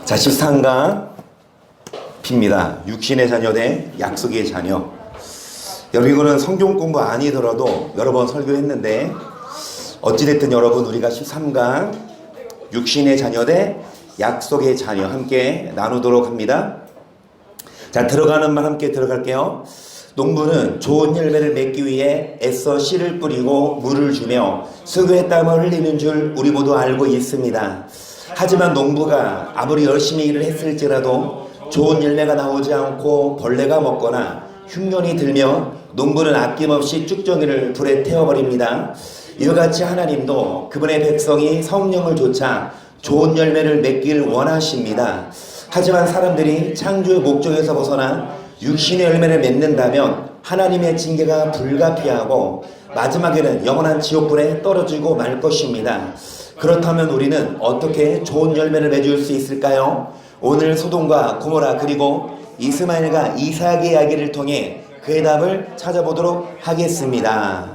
자, 13강 B입니다. 육신의 자녀 대 약속의 자녀. 여러분, 이거는 성경 공부 아니더라도 여러 번 설교했는데 어찌됐든 여러분, 우리가 13강 육신의 자녀 대 약속의 자녀 함께 나누도록 합니다. 자, 들어가는 말 함께 들어갈게요. 농부는 좋은 열매를 맺기 위해 애써 씨를 뿌리고 물을 주며 수고의 땀을 흘리는 줄 우리 모두 알고 있습니다. 하지만 농부가 아무리 열심히 일을 했을지라도 좋은 열매가 나오지 않고 벌레가 먹거나 흉년이 들면 농부는 아낌없이 쭉정이를 불에 태워버립니다. 이와 같이 하나님도 그분의 백성이 성령을 좇아 좋은 열매를 맺길 원하십니다. 하지만 사람들이 창조의 목적에서 벗어나 육신의 열매를 맺는다면 하나님의 징계가 불가피하고 마지막에는 영원한 지옥불에 떨어지고 말 것입니다. 그렇다면 우리는 어떻게 좋은 열매를 맺을 수 있을까요? 오늘 소돔과 고모라 그리고 이스마엘과 이삭의 이야기를 통해 그의 답을 찾아보도록 하겠습니다.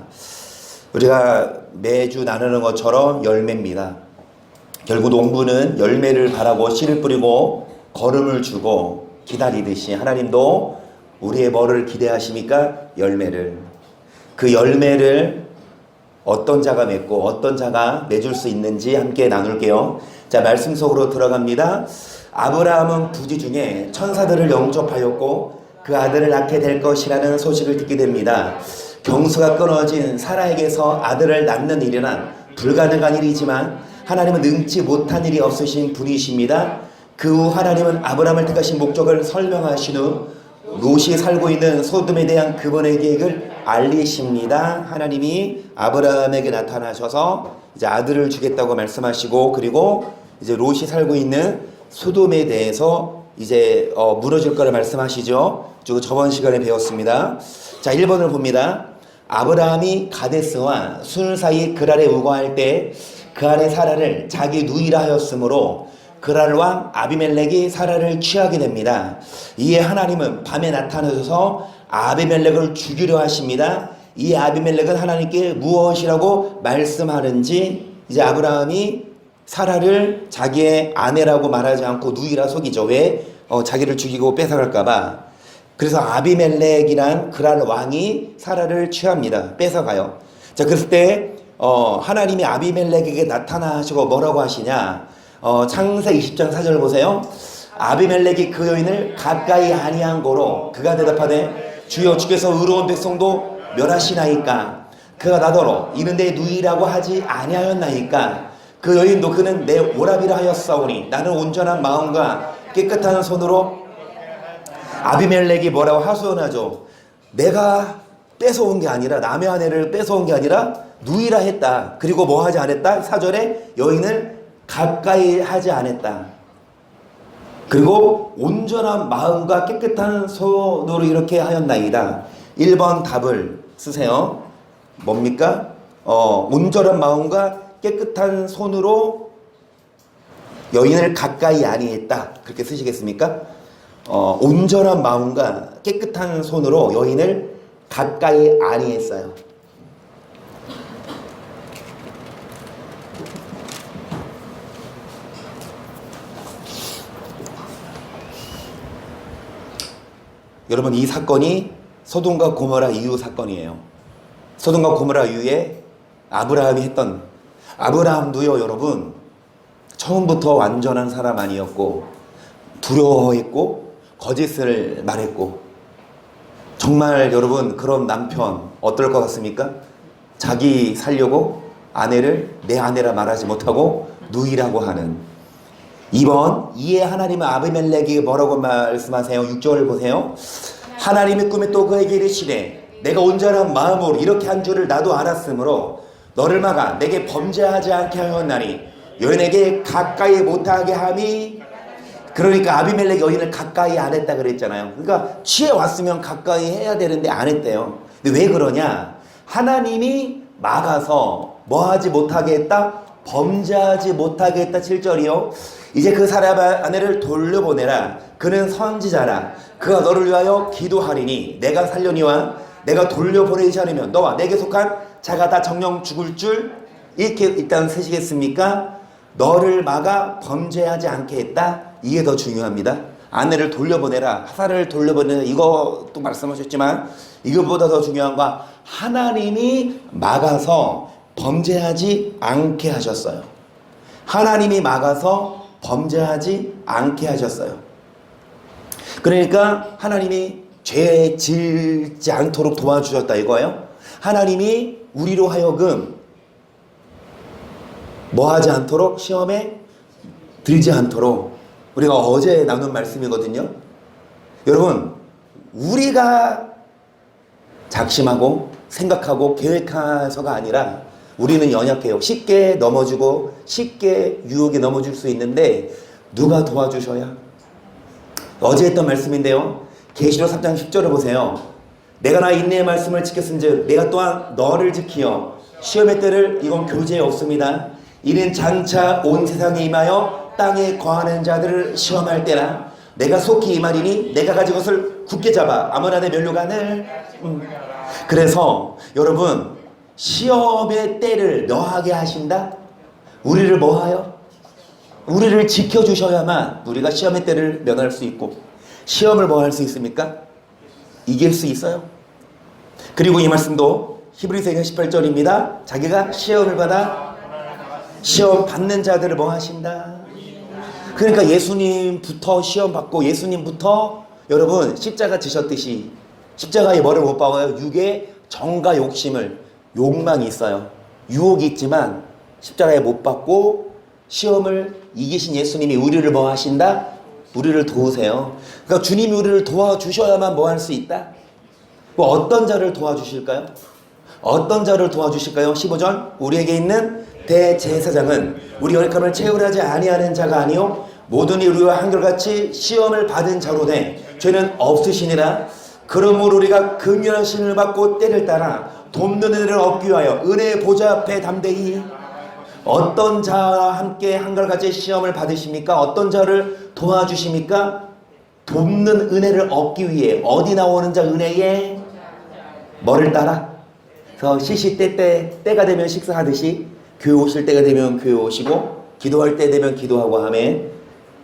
우리가 매주 나누는 것처럼 열매입니다. 결국 농부는 열매를 바라고 씨를 뿌리고 거름을 주고 기다리듯이 하나님도 우리의 뭐를 기대하십니까? 열매를. 그 열매를 어떤 자가 맺고 어떤 자가 맺을 수 있는지 함께 나눌게요. 자, 말씀 속으로 들어갑니다. 아브라함은 부지 중에 천사들을 영접하였고 그 아들을 낳게 될 것이라는 소식을 듣게 됩니다. 경수가 끊어진 사라에게서 아들을 낳는 일은 불가능한 일이지만 하나님은 능치 못한 일이 없으신 분이십니다. 그 후 하나님은 아브라함을 택하신 목적을 설명하신 후 롯이 살고 있는 소돔에 대한 그분의 계획을 알리십니다. 하나님이 아브라함에게 나타나셔서 이제 아들을 주겠다고 말씀하시고, 그리고 이제 롯이 살고 있는 소돔에 대해서 이제 무너질 거를 말씀하시죠. 저번 시간에 배웠습니다. 자, 1번을 봅니다. 아브라함이 가데스와 순 사이 그랄에 우거할 때 그 안에 사라를 자기 누이라 하였으므로 그랄 왕 아비멜렉이 사라를 취하게 됩니다. 이에 하나님은 밤에 나타나셔서 아비멜렉을 죽이려 하십니다. 이 아비멜렉은 하나님께 무엇이라고 말씀하는지 이제 아브라함이 사라를 자기의 아내라고 말하지 않고 누이라 속이죠. 왜? 자기를 죽이고 뺏어갈까봐. 그래서 아비멜렉이란 그랄 왕이 사라를 취합니다. 뺏어가요. 자, 그랬을 때 하나님이 아비멜렉에게 나타나시고 뭐라고 하시냐? 창세 20장 4절 보세요. 아비멜렉이 그 여인을 가까이 아니한 고로 그가 대답하되 주여 주께서 의로운 백성도 멸하시나이까 그가 나더러 이는 내 누이라고 하지 아니하였나이까 그 여인도 그는 내 오라비라 하였사오니 나는 온전한 마음과 깨끗한 손으로 아비멜렉이 뭐라고 하소연하죠. 내가 뺏어온 게 아니라 남의 아내를 뺏어온 게 아니라 누이라 했다. 그리고 뭐 하지 않았다? 4절에 여인을 가까이 하지 않았다. 그리고 온전한 마음과 깨끗한 손으로 이렇게 하였나이다. 1번 답을 쓰세요. 뭡니까? 온전한 마음과 깨끗한 손으로 여인을 가까이 아니했다. 그렇게 쓰시겠습니까? 온전한 마음과 깨끗한 손으로 여인을 가까이 아니했어요. 여러분, 이 사건이 소돔과 고모라 이후 사건이에요. 소돔과 고모라 이후에 아브라함이 했던, 아브라함도요 여러분 처음부터 완전한 사람 아니었고 두려워했고 거짓을 말했고, 정말 여러분 그런 남편 어떨 것 같습니까? 자기 살려고 아내를 내 아내라 말하지 못하고 누이라고 하는. 2번, 이에 하나님은 아비멜렉에게 뭐라고 말씀하세요? 6절을 보세요. 하나님의 꿈에 또 그에게 이르시되 내가 온전한 마음으로 이렇게 한 줄을 나도 알았으므로 너를 막아 내게 범죄하지 않게 하였나니 여인에게 가까이 못하게 함이. 그러니까 아비멜렉 여인을 가까이 안 했다 그랬잖아요. 그러니까 취해왔으면 가까이 해야 되는데 안 했대요. 근데 왜 그러냐? 하나님이 막아서 뭐하지 못하게 했다? 범죄하지 못하게 했다. 7절이요. 이제 그 사람 아내를 돌려보내라. 그는 선지자라. 그가 너를 위하여 기도하리니 내가 살려니와 내가 돌려보내지 않으면 너와 내게 속한 자가 다 정령 죽을 줄. 이렇게 일단 쓰시겠습니까? 너를 막아 범죄하지 않게 했다. 이게 더 중요합니다. 아내를 돌려보내라, 하사를 돌려보내라, 이것도 말씀하셨지만 이것보다 더 중요한 건 하나님이 막아서 범죄하지 않게 하셨어요. 하나님이 막아서 범죄하지 않게 하셨어요. 그러니까 하나님이 죄 짓지 않도록 도와주셨다 이거예요. 하나님이 우리로 하여금 뭐 하지 않도록, 시험에 들지 않도록, 우리가 어제 나눈 말씀이거든요. 여러분, 우리가 작심하고 생각하고 계획해서가 아니라 우리는 연약해요. 쉽게 넘어지고 쉽게 유혹에 넘어질 수 있는데 누가 도와주셔야? 어제 했던 말씀인데요. 계시록 3장 10절을 보세요. 내가 나 인내의 말씀을 지켰은즉 내가 또한 너를 지키어 시험의 때를, 이건 교제에 없습니다. 이는 장차 온 세상에 임하여 땅에 거하는 자들을 시험할 때라. 내가 속히 임하리니 내가 가진 것을 굳게 잡아 아무나 내 면류관을. 그래서 여러분, 시험의 때를 너하게 하신다. 우리를 뭐하여? 우리를 지켜주셔야만 우리가 시험의 때를 면할 수 있고, 시험을 뭐 할 수 있습니까? 이길 수 있어요. 그리고 이 말씀도 히브리서 18절입니다. 자기가 시험을 받아 시험 받는 자들을 뭐 하신다. 그러니까 예수님부터 시험 받고, 예수님부터 여러분 십자가 지셨듯이, 십자가에 뭐를 못 박아요? 육의 정과 욕심을, 욕망이 있어요. 유혹이 있지만 십자가에 못 박고 시험을 이기신 예수님이 우리를 뭐 하신다? 우리를 도우세요. 그러니까 주님이 우리를 도와주셔야만 뭐 할 수 있다? 어떤 자를 도와주실까요? 어떤 자를 도와주실까요? 15절, 우리에게 있는 대제사장은 우리 연약함을 채울하지 아니하는 자가 아니요 모든 우리와 한결같이 시험을 받은 자로 돼 죄는 없으시니라. 그러므로 우리가 긍휼한 신을 받고 때를 따라 돕는 은혜를 얻기 위하여 은혜의 보좌 앞에 담대히. 어떤 자와 함께 한결같이 시험을 받으십니까? 어떤 자를 도와주십니까? 돕는 은혜를 얻기 위해. 어디 나오는 자? 은혜에 뭐를 따라? 그래서 때가 되면 식사하듯이 교회 오실 때가 되면 교회 오시고 기도할 때 되면 기도하고 하며,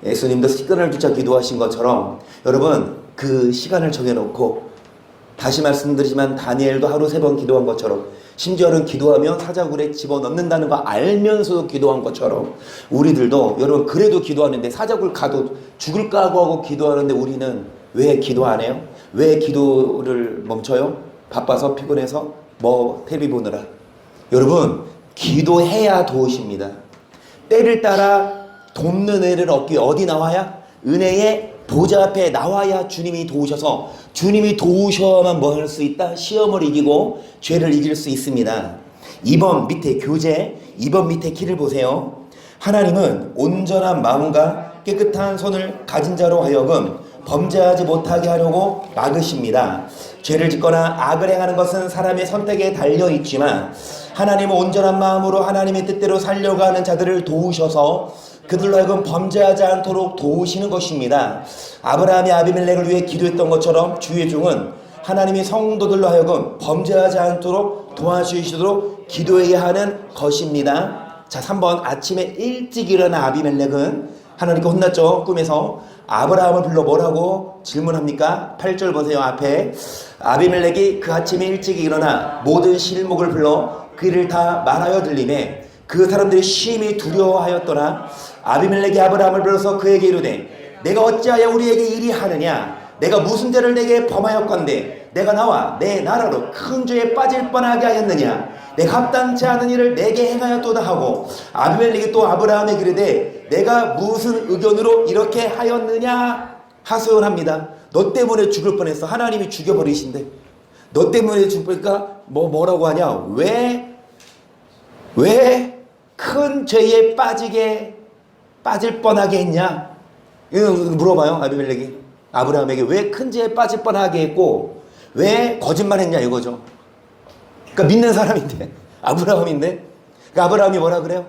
예수님도 시간을 주자 기도하신 것처럼 여러분 그 시간을 정해놓고, 다시 말씀드리지만 다니엘도 하루 3번 기도한 것처럼, 심지어는 기도하면 사자굴에 집어넣는다는 거 알면서도 기도한 것처럼 우리들도 여러분 그래도 기도하는데, 사자굴 가도 죽을 각오하고 기도하는데 우리는 왜 기도 안 해요? 왜 기도를 멈춰요? 바빠서, 피곤해서, 텔레비 보느라. 여러분 기도해야 도우십니다. 때를 따라 돕는 은혜를 얻기 어디 나와야? 은혜의 보좌 앞에 나와야 주님이 도우셔서, 주님이 도우셔야만 뭐 할 수 있다? 시험을 이기고 죄를 이길 수 있습니다. 2번 밑에 교제, 2번 밑에 키를 보세요. 하나님은 온전한 마음과 깨끗한 손을 가진 자로 하여금 범죄하지 못하게 하려고 막으십니다. 죄를 짓거나 악을 행하는 것은 사람의 선택에 달려있지만 하나님은 온전한 마음으로 하나님의 뜻대로 살려고 하는 자들을 도우셔서 그들로 하여금 범죄하지 않도록 도우시는 것입니다. 아브라함이 아비멜렉을 위해 기도했던 것처럼 주의 종은 하나님이 성도들로 하여금 범죄하지 않도록 도와주시도록 기도해야 하는 것입니다. 자, 3번, 아침에 일찍 일어난 아비멜렉은 하나님께 혼났죠. 꿈에서 아브라함을 불러 뭐라고 질문합니까? 8절 보세요. 앞에 아비멜렉이 그 아침에 일찍 일어나 모든 실목을 불러 그 일을 다 말하여 들리매 그 사람들이 심히 두려워하였더라. 아비멜렉이 아브라함을 불러서 그에게 이르되 내가 어찌하여 우리에게 이리 하느냐? 내가 무슨 죄를 내게 범하였건대 내가 나와 내 나라로 큰 죄에 빠질 뻔하게 하였느냐? 내가 합당치 않은 일을 내게 행하였도다 하고, 아비멜렉이 또 아브라함에게 이르되 내가 무슨 의견으로 이렇게 하였느냐? 하소연합니다. 너 때문에 죽을 뻔했어. 하나님이 죽여버리신대. 너 때문에 죽으니까 뭐라고 하냐? 왜 큰 죄에 빠질 뻔하게 했냐? 이거 물어봐요. 아비멜렉이 아브라함에게 왜 큰 죄에 빠질 뻔하게 했고 왜 거짓말했냐 이거죠. 그러니까 믿는 사람인데, 아브라함인데, 그러니까 아브라함이 뭐라 그래요?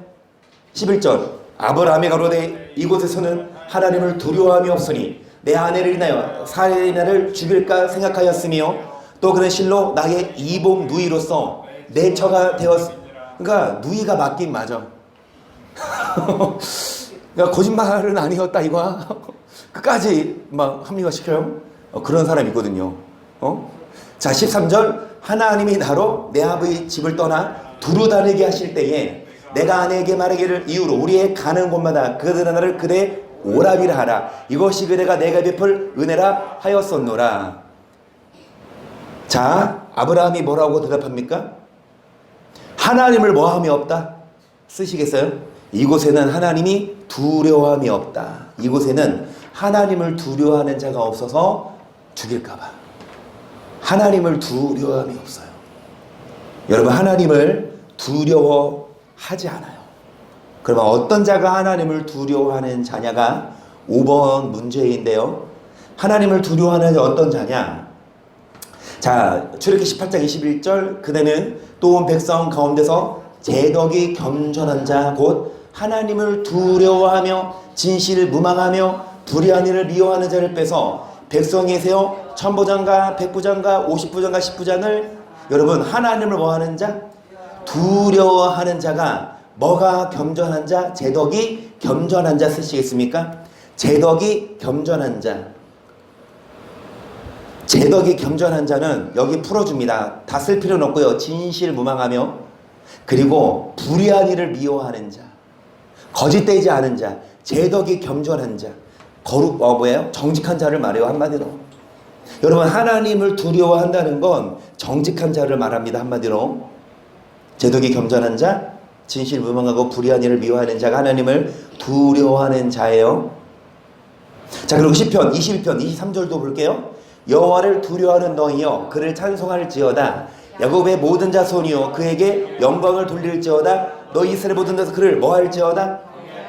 11절, 아브라함이 가로되 이곳에서는 하나님을 두려워함이 없으니 내 아내를 인하여 사례나를 죽일까 생각하였으며 또 그는 실로 나의 이복 누이로서 내 처가 되었. 그러니까 누이가 맞긴 맞아. 야, 거짓말은 아니었다 이거야. 끝까지 막 합리화시켜요. 그런 사람이 있거든요. 자, 13절. 하나님이 나로 내 아버지 집을 떠나 두루 다니게 하실 때에 내가 아내에게 말하기를 이후로 우리의 가는 곳마다 그들 하나를 그대 오라비라 하라. 이것이 그대가 내가 베풀 은혜라 하였었노라. 자, 아브라함이 뭐라고 대답합니까? 하나님을 뭐함이 없다? 쓰시겠어요? 이곳에는 하나님이 두려움이 없다. 이곳에는 하나님을 두려워하는 자가 없어서 죽일까봐. 하나님을 두려움이 없어요. 여러분, 하나님을 두려워하지 않아요. 그러면 어떤 자가 하나님을 두려워하는 자냐가 5번 문제인데요. 하나님을 두려워하는 어떤 자냐? 자, 출애굽기 18장 21절. 그대는 또 온 백성 가운데서 제덕이 겸손한 자 곧 하나님을 두려워하며 진실을 무망하며 불의한 일을 미워하는 자를 빼서 백성에 세워 천부장과 백부장과 50부장과 10부장을 여러분 하나님을 뭐하는 자? 두려워하는 자가 뭐가 겸손한 자? 제덕이 겸손한 자 쓰시겠습니까? 제덕이 겸손한 자. 제덕이 겸손한 자는 여기 풀어줍니다. 다 쓸 필요는 없고요. 진실 무망하며 그리고 불의한 일을 미워하는 자. 거짓되지 않은 자. 제덕이 겸손한 자. 뭐예요? 정직한 자를 말해요. 한마디로. 여러분, 하나님을 두려워한다는 건 정직한 자를 말합니다. 한마디로. 제덕이 겸손한 자, 진실 무망하고 불의한 일을 미워하는 자가 하나님을 두려워하는 자예요. 자, 그리고 시편 22편 23절도 볼게요. 여호와를 두려워하는 너희여 그를 찬송할지어다. 야곱의 모든 자손이여 그에게 영광을 돌릴지어다. 너희 이스라엘 모든 자손 그를 뭐할지어다.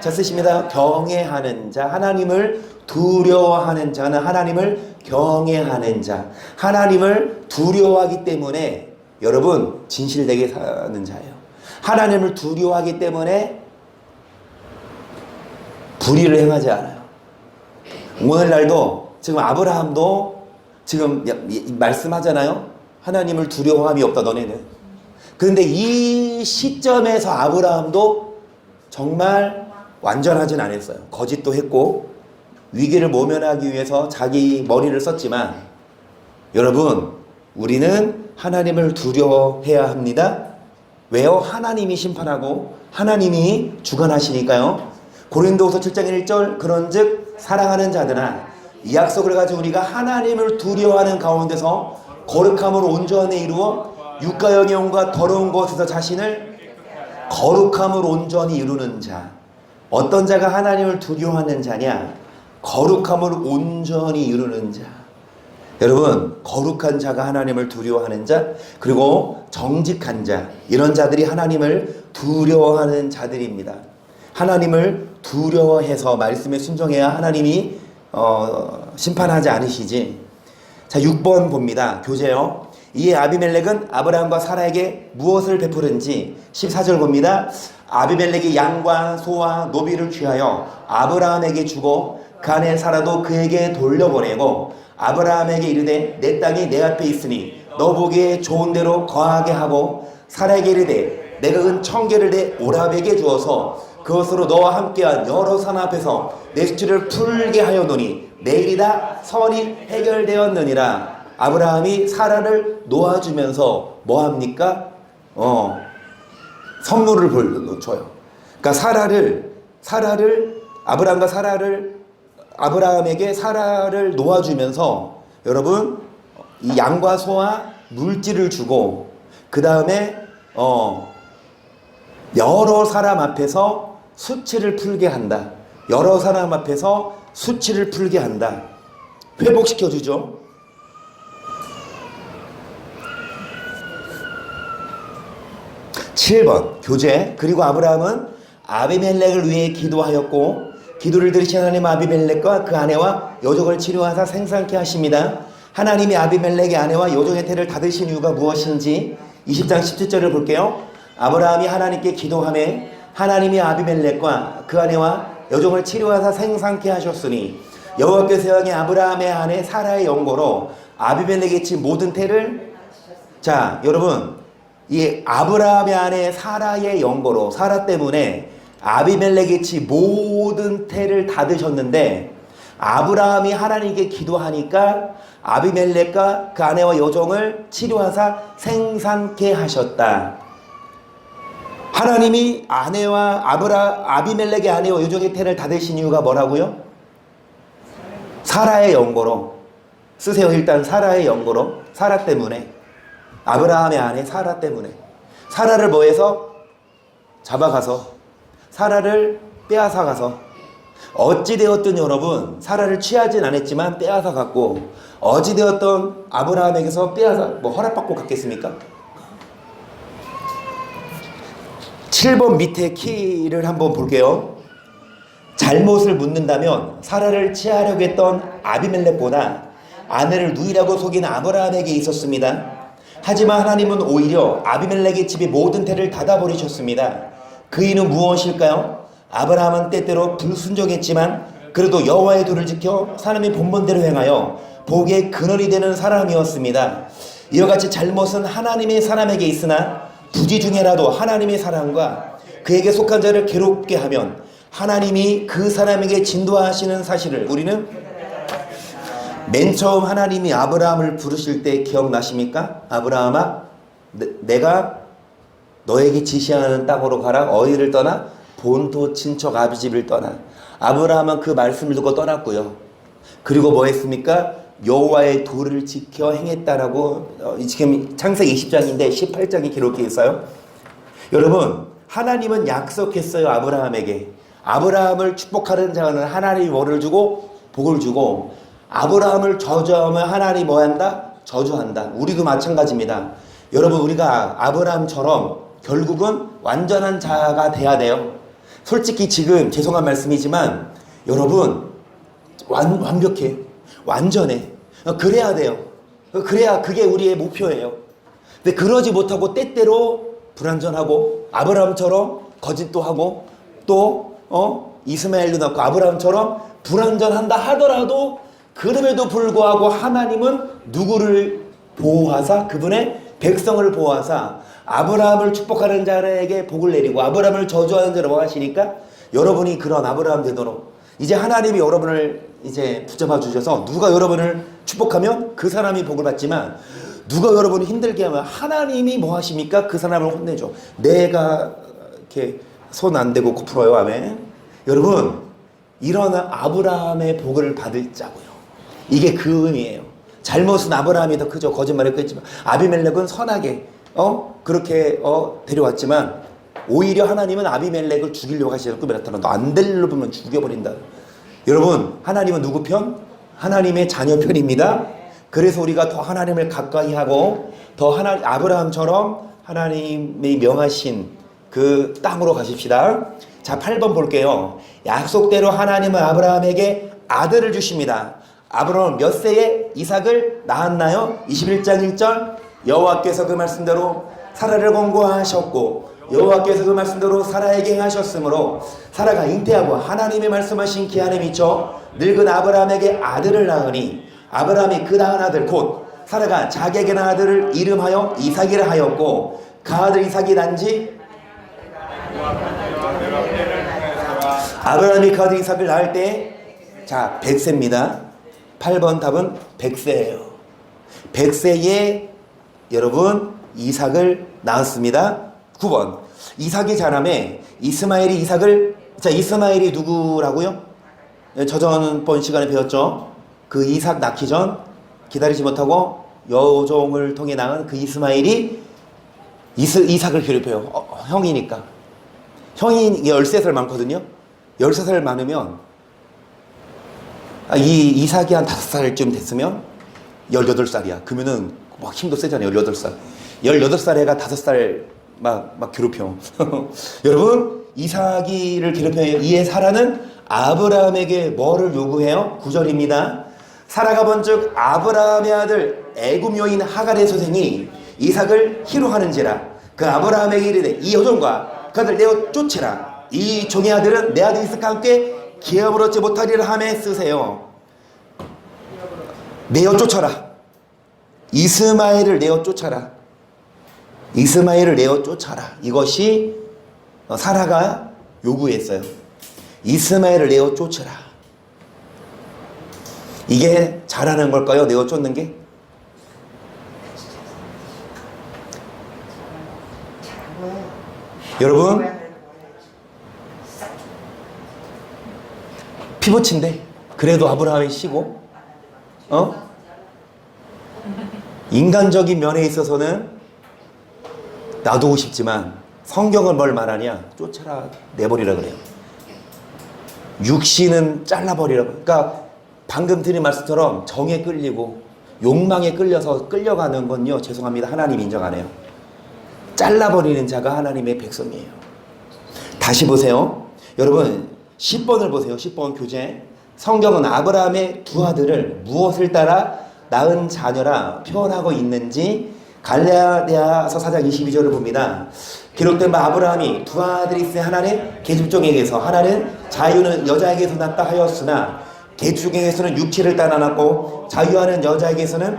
자, 쓰십니다. 경외하는 자. 하나님을 두려워하는 자는 하나님을 경외하는 자. 하나님을 두려워하기 때문에 여러분 진실되게 사는 자예요. 하나님을 두려워하기 때문에 불의를 행하지 않아요. 오늘날도 지금 아브라함도 지금 말씀하잖아요. 하나님을 두려워함이 없다 너네는. 그런데 이 시점에서 아브라함도 정말 완전하진 않았어요. 거짓도 했고 위기를 모면하기 위해서 자기 머리를 썼지만 여러분 우리는 하나님을 두려워해야 합니다. 왜요? 하나님이 심판하고 하나님이 주관하시니까요. 고린도후서 7장 1절 그런즉 사랑하는 자들아 이 약속을 가지고 우리가 하나님을 두려워하는 가운데서 거룩함으로 온전히 이루어 육가의 영과 더러운 것에서 자신을 거룩함으로 온전히 이루는 자. 어떤 자가 하나님을 두려워하는 자냐? 거룩함을 온전히 이루는 자. 여러분, 거룩한 자가 하나님을 두려워하는 자, 그리고 정직한 자, 이런 자들이 하나님을 두려워하는 자들입니다. 하나님을 두려워해서 말씀에 순종해야 하나님이 심판하지 않으시지. 자, 6번 봅니다. 교재요. 이에 아비멜렉은 아브라함과 사라에게 무엇을 베푸는지 14절 봅니다. 아비멜렉이 양과 소와 노비를 취하여 아브라함에게 주고 그 아내 사라도 그에게 돌려보내고 아브라함에게 이르되 내 땅이 내 앞에 있으니 너 보기에 좋은 대로 거하게 하고 사라에게 이르되 내가 은 청계를 내 오랍에게 주어서 그것으로 너와 함께한 여러 산 앞에서 내 수치를 풀게 하였노니 내일이다 선이 해결되었느니라. 아브라함이 사라를 놓아주면서 뭐합니까? 선물을 줘요. 그러니까 아브라함에게 사라를 놓아주면서 여러분 이 양과 소와 물질을 주고 그 다음에 여러 사람 앞에서 수치를 풀게 한다. 여러 사람 앞에서 수치를 풀게 한다. 회복시켜주죠. 7번 교재. 그리고 아브라함은 아비멜렉을 위해 기도하였고 기도를 들으신 하나님 아비멜렉과 그 아내와 여종을 치료하사 생산케 하십니다. 하나님이 아비멜렉의 아내와 여종의 태를 닫으신 이유가 무엇인지 20장 17절을 볼게요. 아브라함이 하나님께 기도하매 하나님이 아비멜렉과 그 아내와 여종을 치료하사 생산케 하셨으니 여호와께서 향해 아브라함의 아내 사라의 영고로 아비멜렉의 친 모든 태를. 자, 여러분 이 아브라함의 아내 사라의 영고로 사라 때문에 아비멜렉의 집 모든 태를 다 드셨는데 아브라함이 하나님께 기도하니까 아비멜렉과 그 아내와 여종을 치료하사 생산케 하셨다. 하나님이 아비멜렉의 아내와 여종의 태를 다 드신 이유가 뭐라고요? 사라의 연고로. 쓰세요. 일단 사라의 연고로. 사라 때문에. 아브라함의 아내 사라 때문에. 사라를 뭐해서? 잡아가서. 사라를 빼앗아가서. 어찌되었든 여러분, 사라를 취하진 않았지만 빼앗아갔고, 어찌되었든 아브라함에게서 허락받고 갔겠습니까? 7번 밑에 키를 한번 볼게요. 잘못을 묻는다면 사라를 취하려고 했던 아비멜렉보다 아내를 누이라고 속인 아브라함에게 있었습니다. 하지만 하나님은 오히려 아비멜렉의 집의 모든 태를 닫아버리셨습니다. 그 이유는 무엇일까요? 아브라함은 때때로 불순종했지만 그래도 여호와의 도를 지켜 하나님의 본본대로 행하여 복의 근원이 되는 사람이었습니다. 이와 같이 잘못은 하나님의 사람에게 있으나 부지 중에라도 하나님의 사람과 그에게 속한 자를 괴롭게 하면 하나님이 그 사람에게 진도하시는 사실을 우리는 맨 처음 하나님이 아브라함을 부르실 때 기억나십니까? 아브라함아, 내가 너에게 지시하는 땅으로 가라. 어디를 떠나? 본토 친척 아비집을 떠나. 아브라함은 그 말씀을 듣고 떠났고요. 그리고 뭐 했습니까? 여호와의 도를 지켜 행했다라고 지금 창세기 20장인데 18장에 기록해 있어요. 여러분, 하나님은 약속했어요. 아브라함에게. 아브라함을 축복하는 자는 하나님이 뭐를 주고 복을 주고, 아브라함을 저주하면 하나님이 뭐 한다? 저주한다. 우리도 마찬가지입니다. 여러분, 우리가 아브라함처럼 결국은 완전한 자가 돼야 돼요. 솔직히 지금 죄송한 말씀이지만 여러분, 완벽해. 완전해. 그래야 돼요. 그래야 그게 우리의 목표예요. 근데 그러지 못하고 때때로 불완전하고 아브라함처럼 거짓도 하고 또 이스마엘도 낳고 아브라함처럼 불완전한다 하더라도 그럼에도 불구하고 하나님은 누구를 보호하사? 그분의 백성을 보호하사 아브라함을 축복하는 자에게 복을 내리고 아브라함을 저주하는 자를 뭐 하시니까 여러분이 그런 아브라함 되도록 이제 하나님이 여러분을 이제 붙잡아 주셔서 누가 여러분을 축복하면 그 사람이 복을 받지만 누가 여러분을 힘들게 하면 하나님이 뭐 하십니까? 그 사람을 혼내줘. 내가 이렇게 손 안 대고 코 풀어요. 아멘. 여러분, 이런 아브라함의 복을 받을 자고요. 이게 그 의미예요. 잘못은 아브라함이 더 크죠. 거짓말을 했지만 아비멜렉은 선하게 그렇게 데려왔지만 오히려 하나님은 아비멜렉을 죽이려고 하시는 꿈에 나타나. 너 안 될로 보면 죽여버린다. 여러분, 하나님은 누구 편? 하나님의 자녀 편입니다. 그래서 우리가 더 하나님을 가까이 하고 더 아브라함처럼 하나님의 명하신 그 땅으로 가십시다. 자, 8번 볼게요. 약속대로 하나님은 아브라함에게 아들을 주십니다. 아브라함은 몇 세에 이삭을 낳았나요? 21장 1절 여호와께서 그 말씀대로 사라를 권고하셨고 여호와께서 그 말씀대로 사라에게 행하셨으므로 사라가 잉태하고 하나님의 말씀하신 기한에 미쳐 늙은 아브라함에게 아들을 낳으니 아브라함이 그 낳은 아들 곧 사라가 자기에게 낳은 아들을 이름하여 이삭이라 하였고 그 아들 이삭이 난지 아브라함이 그 아들 이삭을 낳을 때 자 100세입니다. 8번 답은 100세예요. 100세에 여러분 이삭을 낳았습니다. 9번 이삭이 자라매 이스마엘이 이삭을 자 이스마엘이 누구라고요? 저전번 시간에 배웠죠. 그 이삭 낳기 전 기다리지 못하고 여종을 통해 낳은 그 이스마엘이 이삭을 괴롭혀요. 형이니까. 형이 13살 많거든요. 13살 많으면 이 이삭이 한 5살쯤 됐으면 18살이야. 그러면은 막 힘도 세잖아요. 18살. 18살 애가 5살 막 괴롭혀. 여러분, 이삭이를 괴롭혀요. 이에 사라는 아브라함에게 뭐를 요구해요? 9절입니다. 사라가 본즉 아브라함의 아들 애굽 여인 하갈의 소생이 이삭을 희롱하는지라 그 아브라함에게 이르되 이 여종과 그 아들 내어 쫓으라. 이 종의 아들은 내 아들 이삭과 함께 기업을 얻지 못하리라 하매 쓰세요. 내어 쫓아라. 이스마엘을 내어 쫓아라. 이스마엘을 내어 쫓아라. 이것이 사라가 요구했어요. 이스마엘을 내어 쫓으라. 이게 잘하는 걸까요? 내어 쫓는 게? 여러분, 피부친데 그래도 아브라함이 쉬고, 인간적인 면에 있어서는 놔두고 싶지만 성경은 뭘 말하냐? 쫓아라, 내버리라 그래요. 육신은 잘라버리라고. 그러니까 방금 드린 말씀처럼 정에 끌리고 욕망에 끌려서 끌려가는 건요, 죄송합니다, 하나님 인정 안 해요. 잘라버리는 자가 하나님의 백성이에요. 다시 보세요. 여러분 10번을 보세요. 10번 교재. 성경은 아브라함의 두 아들을 무엇을 따라 낳은 자녀라 표현하고 있는지 갈라디아서 4장 22절을 봅니다. 기록된 바 아브라함이 두 아들이 있으니 하나는 계집종에게서 하나는 자유는 여자에게서 낳다 하였으나 계집종에게서는 육체를 따라 낳고 자유하는 여자에게서는.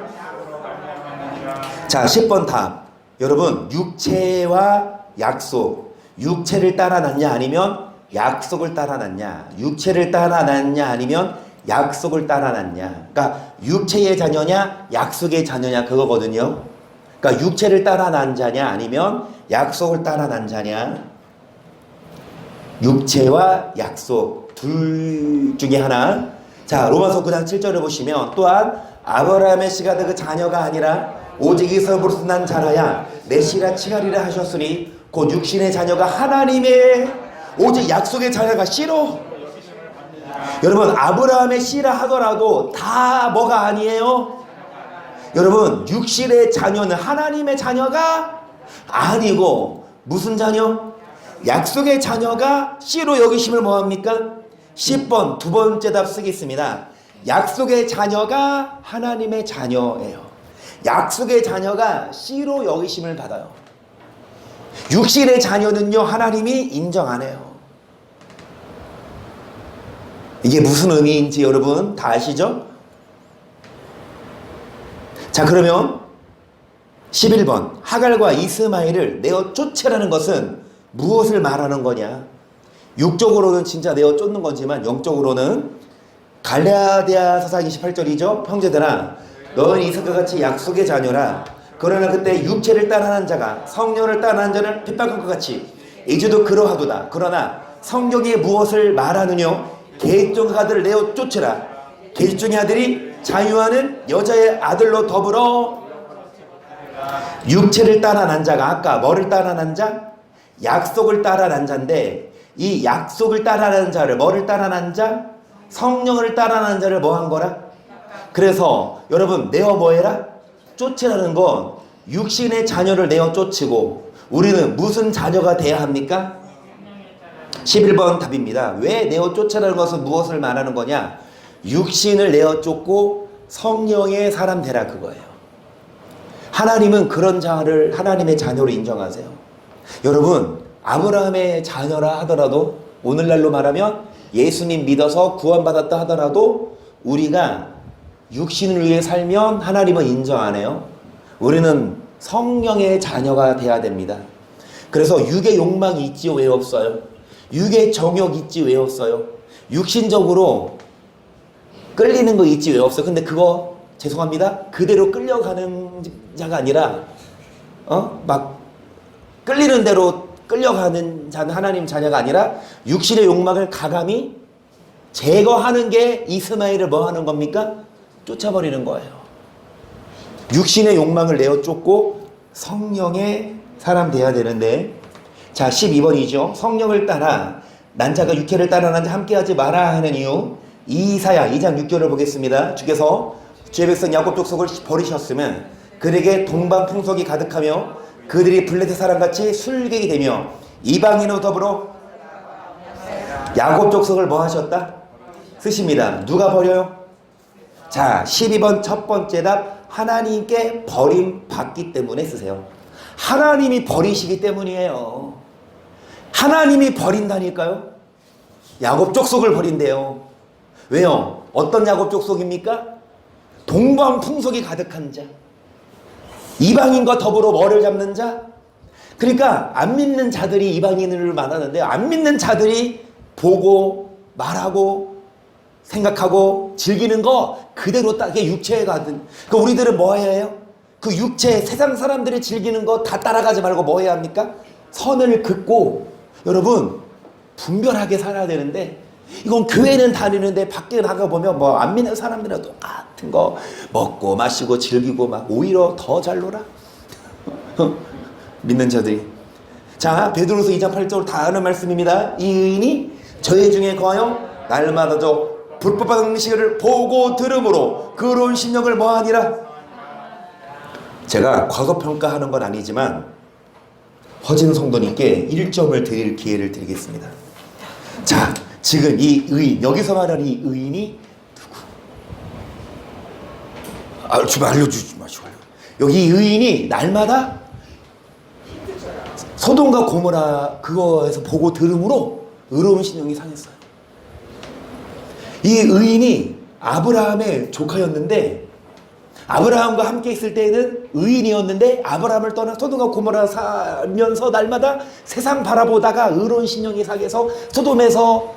자, 10번 답. 여러분, 육체와 약속, 육체를 따라 낳냐 아니면 약속을 따라 낳냐, 육체를 따라 낳냐 아니면 약속을 따라 낳냐. 그러니까 육체의 자녀냐 약속의 자녀냐 그거거든요. 그러니까 육체를 따라 낳은 자냐 아니면 약속을 따라 낳은 자냐. 육체와 약속 둘 중에 하나. 자, 로마서 9장 7절을 보시면 또한 아브라함의 씨가 그 자녀가 아니라 오직 이삭으로서 난 자라야 내 씨라 칭하리라 하셨으니 곧 육신의 자녀가 하나님의 오직 약속의 자녀가 씨로. 여러분, 아브라함의 씨라 하더라도 다 뭐가 아니에요? 여러분, 육신의 자녀는 하나님의 자녀가 아니고 무슨 자녀? 약속의 자녀가 씨로 여기심을 뭐합니까? 10번 두 번째 답 쓰겠습니다. 약속의 자녀가 하나님의 자녀예요. 약속의 자녀가 씨로 여기심을 받아요. 육신의 자녀는요, 하나님이 인정 안 해요. 이게 무슨 의미인지 여러분 다 아시죠? 자, 그러면 11번 하갈과 이스마엘을 내어 쫓으라는 것은 무엇을 말하는 거냐? 육적으로는 진짜 내어 쫓는 거지만 영적으로는 갈라디아서 4장 28절이죠. 형제들아, 너는 이삭과 같이 약속의 자녀라. 그러나 그때 육체를 따라하는 자가 성령을 따라하는 자를 핍박한 것 같이 이제도 그러하도다. 그러나 성경이 무엇을 말하느냐? 계집종의 아들을 내어 쫓으라. 계집종의 아들이 자유하는 여자의 아들로 더불어 육체를 따라 난 자가 아까 뭐를 따라 난 자? 약속을 따라 난 자인데 이 약속을 따라 난 자를 뭐를 따라 난 자? 성령을 따라 난 자를 뭐 한 거라? 그래서 여러분 내어 뭐해라? 쫓으라는 건 육신의 자녀를 내어 쫓으고 우리는 무슨 자녀가 돼야 합니까? 11번 답입니다. 왜 내어 쫓으라는 것은 무엇을 말하는 거냐? 육신을 내어 쫓고 성령의 사람 되라 그거예요. 하나님은 그런 자를 하나님의 자녀로 인정하세요. 여러분, 아브라함의 자녀라 하더라도 오늘날로 말하면 예수님 믿어서 구원받았다 하더라도 우리가 육신을 위해 살면 하나님은 인정 안 해요. 우리는 성령의 자녀가 돼야 됩니다. 그래서 육의 욕망이 있지 왜 없어요? 육의 정욕 있지 왜 없어요? 육신적으로 끌리는 거 있지 왜 없어요? 근데 그거 죄송합니다. 그대로 끌려가는 자가 아니라 막 끌리는 대로 끌려가는 자는 하나님 자녀가 아니라 육신의 욕망을 가감히 제거하는 게 이스마엘을 뭐 하는 겁니까? 쫓아버리는 거예요. 육신의 욕망을 내어 쫓고 성령의 사람 돼야 되는데 자 12번이죠. 성령을 따라 난 자가 육체를 따라 난 자 함께하지 마라 하는 이유. 이사야 2장 6절을 보겠습니다. 주께서 주의 백성 야곱 족속을 버리셨으면 그들에게 동방 풍속이 가득하며 그들이 블레셋 사람같이 술객이 되며 이방인으로 더불어 야곱 족속을 뭐 하셨다? 쓰십니다. 누가 버려요? 자 12번 첫 번째 답 하나님께 버림받기 때문에 쓰세요. 하나님이 버리시기 때문이에요. 하나님이 버린다니까요. 야곱 족속을 버린대요. 왜요? 어떤 야곱 족속입니까? 동방 풍속이 가득한 자, 이방인과 더불어 뭐를 잡는 자? 그러니까 안 믿는 자들이 이방인을 말하는데 안 믿는 자들이 보고 말하고 생각하고 즐기는 거 그대로 따게 육체에 가든. 그 우리들은 뭐 해야 해요? 그 육체 세상 사람들이 즐기는 거 다 따라가지 말고 뭐 해야 합니까? 선을 긋고 여러분 분별하게 살아야 되는데 이건 교회는 다니는데 밖에 나가보면 뭐 안 믿는 사람들이랑 똑같은 거 먹고 마시고 즐기고 막 오히려 더 잘 놀아. 믿는 자들이. 자, 베드로서 2장 8절 다 아는 말씀입니다. 이 의인이 저희 중에 거하여 날마다 저 불법한 음식을 보고 들음으로 그런 신령을 뭐하니라. 제가 과거평가하는 건 아니지만 허진 성도님께 1점을 드릴 기회를 드리겠습니다. 자, 지금 이 의인, 여기서 말하는 이 의인이 누구? 좀 알려주지 마시고. 여기 이 의인이 날마다 소돔과 고모라 그거에서 보고 들음으로 의로운 신령이 상했어요. 이 의인이 아브라함의 조카였는데 아브라함과 함께 있을 때에는 의인이었는데 아브라함을 떠나 소돔과 고모라 살면서 날마다 세상 바라보다가 의로운 신령이 상해서 소돔에서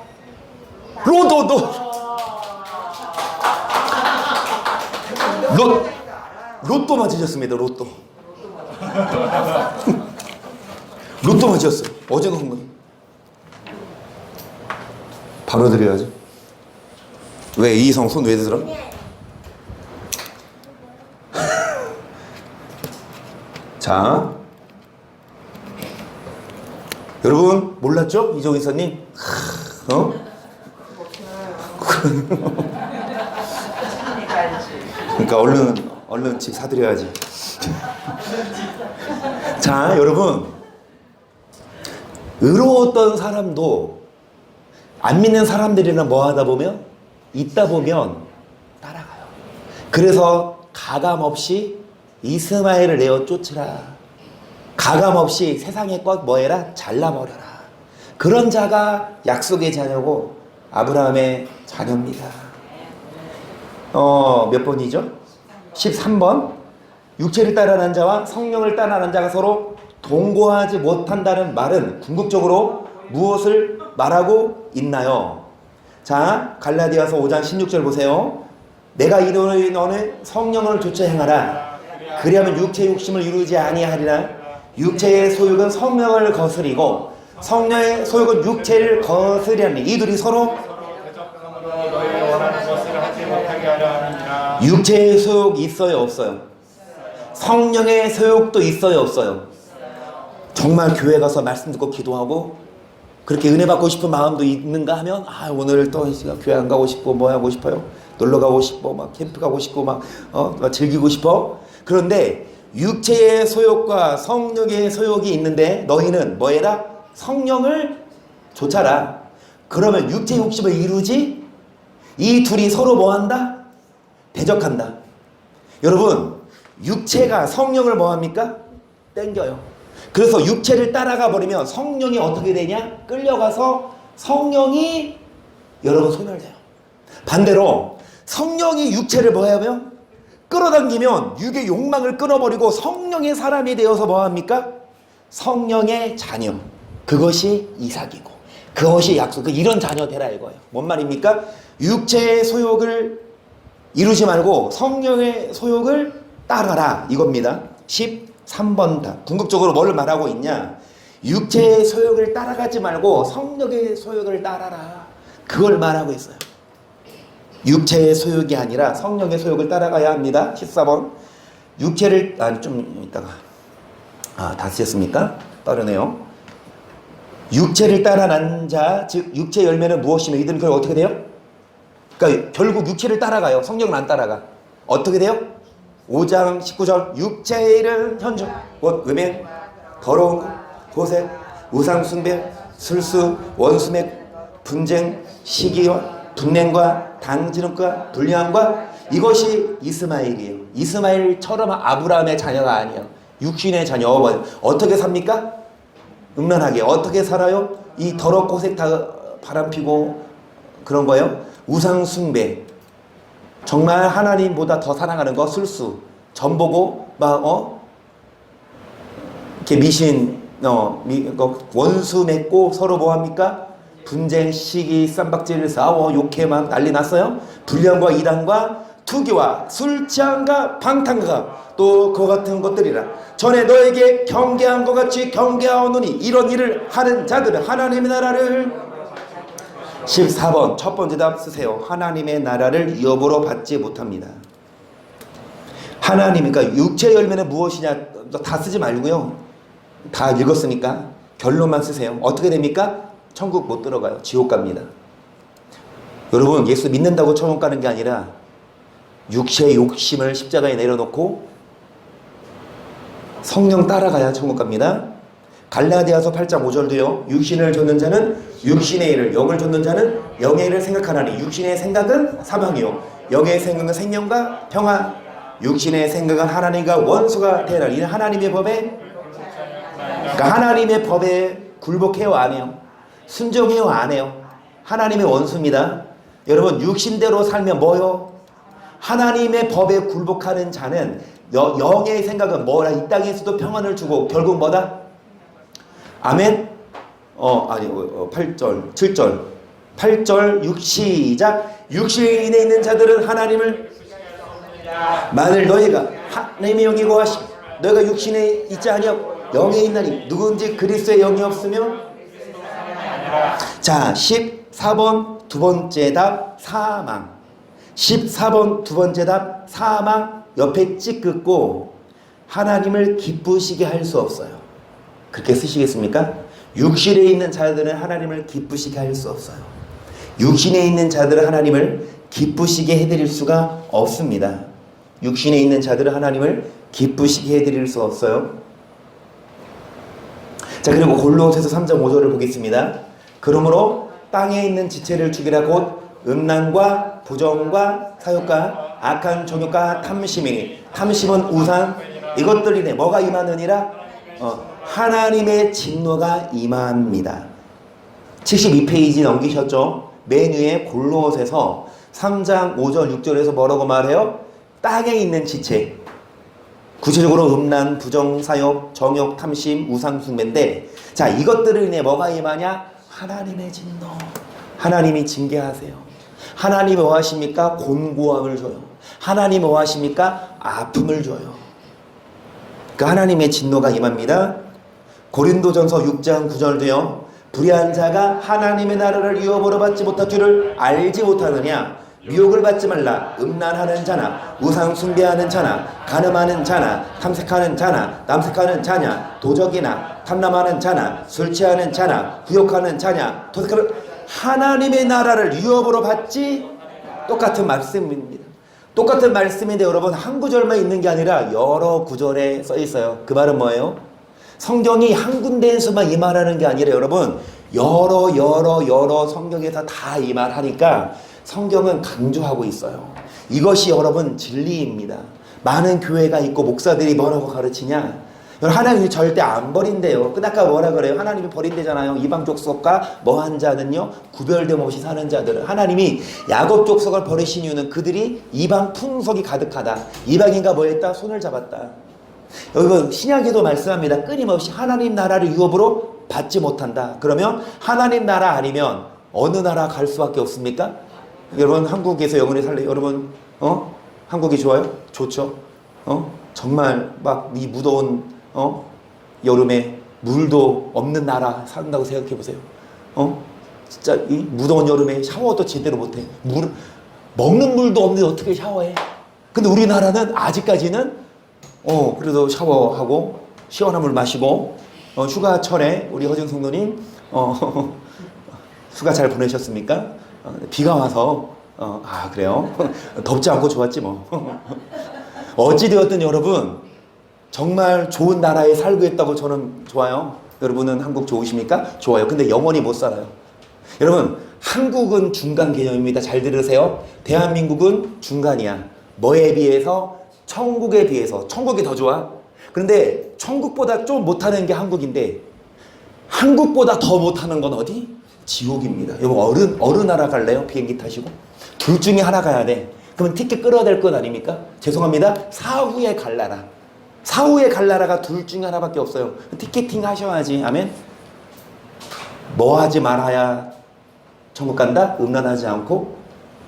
로또 맞으셨습니다. 로또 맞으셨어요. 어제가 한 거예요. 바로 드려야죠. 왜 이성 손 왜 들어? 자, 여러분 몰랐죠? 이종희 이사님? 그러니까 얼른 집 사드려야지. 자, 여러분 의로웠던 사람도 안 믿는 사람들이랑 뭐 하다 보면 있다 보면 따라가요. 그래서 가감없이 이스마엘을 내어 쫓으라. 가감없이 세상의 것 뭐해라? 잘라버려라. 그런 자가 약속의 자녀고 아브라함의 자녀입니다. 몇 번이죠? 13번. 육체를 따라하는 자와 성령을 따라하는 자가 서로 동거하지 못한다는 말은 궁극적으로 무엇을 말하고 있나요? 자, 갈라디아서 5장 16절 보세요. 내가 이르노니 너는 성령을 좇아 행하라. 그리하면 육체의 욕심을 이루지 아니하리라. 육체의 소욕은 성령을 거스리고 성령의 소욕은 육체를 거스리하니 이들이 서로 육체의 소욕이 있어요 없어요? 성령의 소욕도 있어요 없어요? 정말 교회 가서 말씀 듣고 기도하고 그렇게 은혜 받고 싶은 마음도 있는가 하면 오늘 또 교회 안 가고 싶고 뭐 하고 싶어요? 놀러 가고 싶고 막 캠프 가고 싶고 막 즐기고 싶어? 그런데 육체의 소욕과 성령의 소욕이 있는데 너희는 뭐해라? 성령을 좇아라. 그러면 육체의 욕심을 이루지? 이 둘이 서로 뭐한다? 대적한다. 여러분 육체가 성령을 뭐합니까? 땡겨요. 그래서 육체를 따라가 버리면 성령이 어떻게 되냐? 끌려가서 성령이 여러분 소멸돼요. 반대로 성령이 육체를 뭐하면? 끌어당기면 육의 욕망을 끊어버리고 성령의 사람이 되어서 뭐합니까? 성령의 자녀. 그것이 이삭이고 그것이 약속. 이런 자녀 되라 이거예요. 뭔 말입니까? 육체의 소욕을 이루지 말고 성령의 소욕을 따라라 이겁니다. 13번 다. 궁극적으로 뭘 말하고 있냐? 육체의 소욕을 따라가지 말고 성령의 소욕을 따라라. 그걸 말하고 있어요. 육체의 소욕이 아니라 성령의 소욕을 따라가야 합니다. 14번. 육체를 좀 이따가 다 쓰셨습니까? 빠르네요. 육체를 따라난 자, 즉 육체 열매는 무엇이며 이들은 그걸 어떻게 돼요? 그러니까 결국 육체를 따라가요. 성령은 안 따라가. 어떻게 돼요? 5장 19절 육체의 현주 외면 더러운 것, 고색, 우상숭배, 술수, 원수맥, 분쟁, 시기와 분냉과 당진음과 불량과 이것이 이스마엘이에요. 이스마엘처럼 아브라함의 자녀가 아니에요. 육신의 자녀. 어떻게 삽니까? 음란하게. 어떻게 살아요? 이 더럽고 고색 다 바람피고 그런 거예요. 우상숭배. 정말 하나님보다 더 사랑하는 거 술수. 점 보고 막 이렇게 미신 원수 맺고 서로 뭐합니까? 분쟁, 시기, 쌈박질, 싸워, 욕해 막 난리 났어요. 불량과 이단과 투기와 술 취함과 방탕과 또 그와 같은 것들이라. 전에 너에게 경계한 것 같이 경계하오노니 이런 일을 하는 자들은 하나님의 나라를 14번 첫 번째 답 쓰세요. 하나님의 나라를 유업으로 받지 못합니다. 하나님, 그러니까 육체 열매는 무엇이냐 다 쓰지 말고요. 다 읽었으니까 결론만 쓰세요. 어떻게 됩니까? 천국 못 들어가요. 지옥 갑니다. 여러분, 예수 믿는다고 천국 가는 게 아니라 육체의 욕심을 십자가에 내려놓고 성령 따라가야 천국 갑니다. 갈라디아서 8장 5절도요. 육신을 좇는 자는 육신의 일을, 영을 좇는 자는 영의 일을 생각하나니 육신의 생각은 사망이요 영의 생각은 생명과 평화. 육신의 생각은 하나님과 원수가 되라. 이는 하나님의 법에, 그러니까 하나님의 법에 굴복해요 안 해요? 순종해요 안 해요? 하나님의 원수입니다. 여러분, 육신대로 살면 뭐요? 하나님의 법에 굴복하는 자는 영의 생각은 뭐라? 이 땅에서도 평안을 주고 결국 뭐다? 아멘? 8절 7절 8절 6 시작. 육신에 있는 자들은 하나님을 만일 너희가 하나님의 영이고 하시 너희가 육신에 있지 아니하고 영에 있나니 누구든지 그리스도의 영이 없으면. 자, 14번 두 번째 답 사망. 14번 두 번째 답 사망. 옆에 찍 긋고 하나님을 기쁘시게 할 수 없어요. 그렇게 쓰시겠습니까? 육신에 있는 자들은 하나님을 기쁘시게 할 수 없어요. 육신에 있는 자들은 하나님을 기쁘시게 해드릴 수가 없습니다. 육신에 있는 자들은 하나님을 기쁘시게 해드릴 수 없어요. 자, 그리고 골로새서 3장 5절을 보겠습니다. 그러므로 땅에 있는 지체를 죽이라 곧 음란과 부정과 사욕과 악한 정욕과 탐심이니 탐심은 우상 이것들이네. 뭐가 임하느니라? 하나님의 진노가 임합니다. 72페이지 넘기셨죠? 맨 위에 골로새서 3장 5절 6절에서 뭐라고 말해요? 땅에 있는 지체, 구체적으로 음란, 부정, 사욕, 정욕, 탐심, 우상 숭배인데, 자, 이것들을 인해 뭐가 임하냐? 하나님의 진노. 하나님이 징계하세요. 하나님이 뭐 하십니까? 곤고함을 줘요. 하나님이 뭐 하십니까? 아픔을 줘요. 그 하나님의 진노가 임합니다. 고린도전서 6장 9절도요. 불의한 자가 하나님의 나라를 유업으로 받지 못할 줄을 알지 못하느냐? 미혹을 받지 말라. 음란하는 자나 우상 숭배하는 자나 간음하는 자나 탐색하는 자나 남색하는 자냐 도적이나 탐람하는 자나 술 취하는 자나 구욕하는 자냐 도둑하는 하나님의 나라를 유업으로 받지. 똑같은 말씀입니다. 똑같은 말씀인데 여러분, 한 구절만 있는 게 아니라 여러 구절에 써 있어요. 그 말은 뭐예요? 성경이 한 군데에서만 이 말하는 게 아니라 여러분, 여러 성경에서 다 이 말하니까 성경은 강조하고 있어요. 이것이 여러분 진리입니다. 많은 교회가 있고 목사들이 뭐라고 가르치냐? 하나님이 절대 안 버린대요. 아까 뭐라 그래요? 하나님이 버린대잖아요. 이방 족속과 뭐한 자는요 구별됨 없이 사는 자들은. 하나님이 야곱 족속을 버리신 이유는 그들이 이방 풍속이 가득하다. 이방인과 뭐했다? 손을 잡았다. 여러분, 신약에도 말씀합니다. 끊임없이 하나님 나라를 유업으로 받지 못한다. 그러면 하나님 나라 아니면 어느 나라 갈 수밖에 없습니까? 여러분, 한국에서 영원히 살래? 여러분, 한국이 좋아요? 좋죠? 정말 막 이 무더운 여름에 물도 없는 나라 산다고 생각해 보세요. 진짜 이 무더운 여름에 샤워도 제대로 못해. 먹는 물도 없는데 어떻게 샤워해? 근데 우리나라는 아직까지는 그래도 샤워하고 시원한 물 마시고 휴가철에 우리 허정 성도님 휴가 잘 보내셨습니까? 비가 와서 그래요? 덥지 않고 좋았지 뭐. 어찌되었든 여러분, 정말 좋은 나라에 살고 있다고 저는 좋아요. 여러분은 한국 좋으십니까? 좋아요. 근데 영원히 못 살아요. 여러분, 한국은 중간 개념입니다. 잘 들으세요. 대한민국은 중간이야. 뭐에 비해서? 천국에 비해서. 천국이 더 좋아. 그런데 천국보다 좀 못하는 게 한국인데 한국보다 더 못하는 건 어디? 지옥입니다. 여러분, 어느 나라 갈래요? 비행기 타시고? 둘 중에 하나 가야 돼. 그러면 티켓 끌어야 될 것 아닙니까? 죄송합니다. 사후에 갈 나라. 사후에 갈 나라가 둘 중에 하나밖에 없어요. 티켓팅 하셔야지. 아멘. 뭐 하지 말아야 천국 간다? 음란하지 않고,